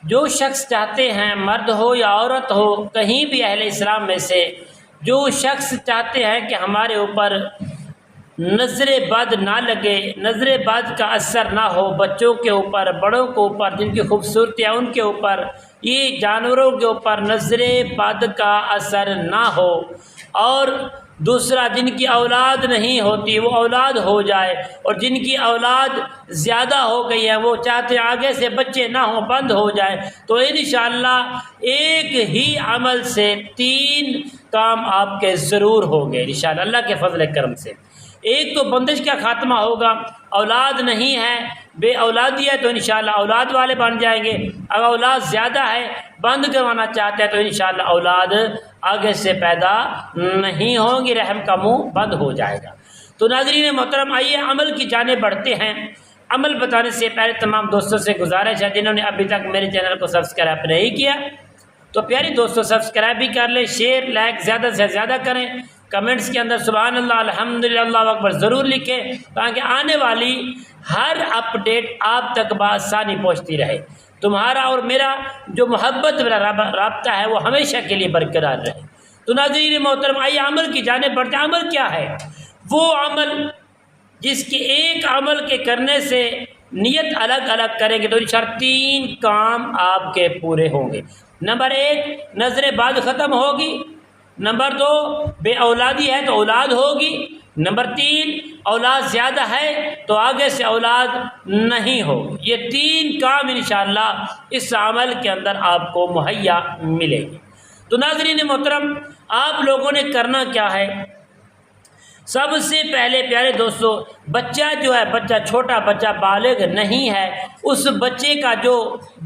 جو شخص چاہتے ہیں، مرد ہو یا عورت ہو، کہیں بھی اہل اسلام میں سے جو شخص چاہتے ہیں کہ ہمارے اوپر نظر بد نہ لگے، نظر بد کا اثر نہ ہو بچوں کے اوپر، بڑوں کے اوپر، جن کی خوبصورتی ہے ان کے اوپر، یہ جانوروں کے اوپر نظر بد کا اثر نہ ہو، اور دوسرا جن کی اولاد نہیں ہوتی وہ اولاد ہو جائے، اور جن کی اولاد زیادہ ہو گئی ہے وہ چاہتے آگے سے بچے نہ ہوں، بند ہو جائے، تو انشاءاللہ ایک ہی عمل سے 3 کام آپ کے ضرور ہوں گے انشاءاللہ اللہ کے فضل کرم سے۔ ایک تو بندش کا خاتمہ ہوگا، اولاد نہیں ہے، بے اولادی ہے تو انشاءاللہ اولاد والے بن جائیں گے، اگر اولاد زیادہ ہے بند کروانا چاہتے ہیں تو انشاءاللہ اولاد آگے سے پیدا نہیں ہوں گی، رحم کا منہ بند ہو جائے گا۔ تو ناظرین محترم، آئیے عمل کی جانب بڑھتے ہیں۔ عمل بتانے سے پہلے تمام دوستوں سے گزارش ہے جنہوں نے ابھی تک میرے چینل کو سبسکرائب نہیں کیا تو پیاری دوستوں سبسکرائب بھی کر لیں، شیئر لائک زیادہ سے زیادہ کریں، کمنٹس کے اندر سبحان اللہ الحمدللہ اللہ اکبر ضرور لکھیں تاکہ آنے والی ہر اپڈیٹ آپ تک بآسانی پہنچتی رہے، تمہارا اور میرا جو محبت والا رابطہ ہے وہ ہمیشہ کے لیے برقرار رہے۔ تو ناظرین محترم، آئیے عمل کی جانب بڑھتے ہیں۔ عمل کیا ہے؟ وہ عمل جس کے ایک عمل کے کرنے سے نیت الگ الگ کریں گے تو انشاءاللہ 3 کام آپ کے پورے ہوں گے۔ نمبر 1 نظر بد ختم ہوگی، نمبر 2 بے اولادی ہے تو اولاد ہوگی، نمبر 3 اولاد زیادہ ہے تو آگے سے اولاد نہیں ہوگی۔ یہ 3 کام انشاءاللہ اس عمل کے اندر آپ کو مہیا ملے گی۔ تو ناظرین محترم، آپ لوگوں نے کرنا کیا ہے؟ سب سے پہلے پیارے دوستو، بچہ جو ہے، بچہ چھوٹا بچہ بالغ نہیں ہے، اس بچے کا جو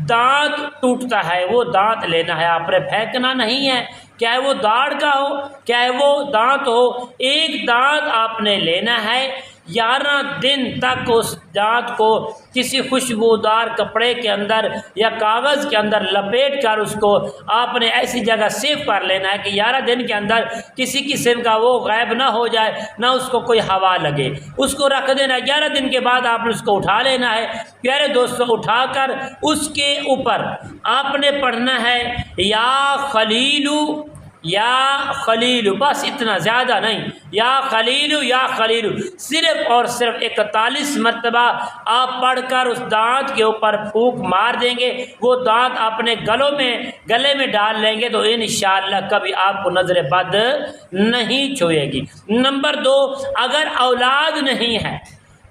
دانت ٹوٹتا ہے وہ دانت لینا ہے، آپ نے پھینکنا نہیں ہے، چاہے وہ داڑھ کا ہو چاہے وہ دانت ہو، ایک دانت آپ نے لینا ہے۔ 11 دن تک اس دانت کو کسی خوشبودار کپڑے کے اندر یا کاغذ کے اندر لپیٹ کر اس کو آپ نے ایسی جگہ سیو کر لینا ہے کہ 11 دن کے اندر کسی قسم کا وہ غائب نہ ہو جائے، نہ اس کو کوئی ہوا لگے، اس کو رکھ دینا ہے۔ 11 دن کے بعد آپ نے اس کو اٹھا لینا ہے۔ پیارے دوستوں، اٹھا کر اس کے اوپر آپ نے پڑھنا ہے یا خلیلو یا خلیلو، بس اتنا، زیادہ نہیں، یا خلیلو یا خلیلو، صرف اور صرف 41 مرتبہ آپ پڑھ کر اس دانت کے اوپر پھونک مار دیں گے، وہ دانت اپنے گلے میں ڈال لیں گے تو انشاءاللہ کبھی آپ کو نظر بد نہیں چھوئے گی۔ نمبر 2، اگر اولاد نہیں ہے،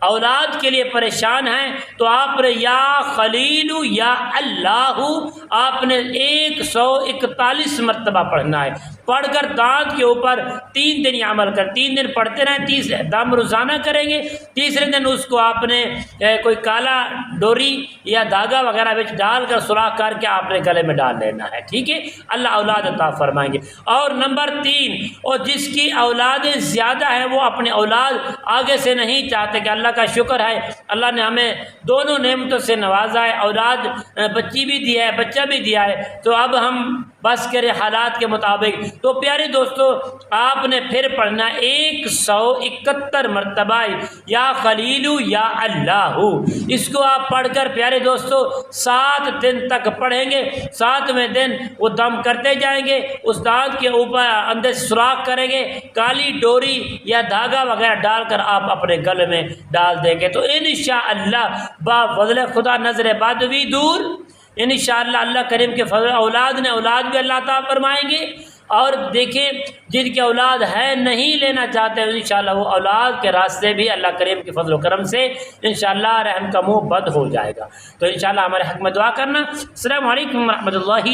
اولاد کے لیے پریشان ہیں تو آپ نے یا خلیلو یا اللہ آپ نے 141 مرتبہ پڑھنا ہے، پڑھ کر دانت کے اوپر 3 دن یہ عمل کر، 3 دن پڑھتے رہیں، 30 دم روزانہ کریں گے۔ تیسرے دن اس کو آپ نے کوئی کالا ڈوری یا دھاگا وغیرہ بچ ڈال کر سوراخ کر کے آپ نے گلے میں ڈال لینا ہے، ٹھیک ہے؟ اللہ اولاد عطا فرمائیں گے۔ اور نمبر 3، اور جس کی اولادیں زیادہ ہیں وہ اپنی اولاد آگے سے نہیں چاہتے کہ اللہ کا شکر ہے اللہ نے ہمیں دونوں نعمتوں سے نوازا ہے، اولاد بچی بھی دیا ہے، بچہ بھی دیا ہے، تو اب ہم بس کرے حالات کے مطابق۔ تو پیارے دوستو، آپ نے پھر پڑھنا 171 مرتبہ یا خلیلو یا اللہ، اس کو آپ پڑھ کر پیارے دوستو 7 دن تک پڑھیں گے۔ 7ویں دن وہ دم کرتے جائیں گے، اس دانت کے اوپر اندر سوراخ کریں گے، کالی ڈوری یا دھاگا وغیرہ ڈال کر آپ اپنے گلے میں ڈال دیں گے تو انشاءاللہ با فضل خدا نظر بد بھی دور، انشاءاللہ اللہ کریم کے فضل اولاد بھی اللہ تعالیٰ فرمائیں گے۔ اور دیکھیں جن کی اولاد ہے نہیں لینا چاہتے انشاءاللہ وہ اولاد کے راستے بھی اللہ کریم کے فضل و کرم سے انشاءاللہ رحم کا منہ بند ہو جائے گا۔ تو انشاءاللہ ہمارے حق میں دعا کرنا۔ السلام علیکم ورحمۃ اللہ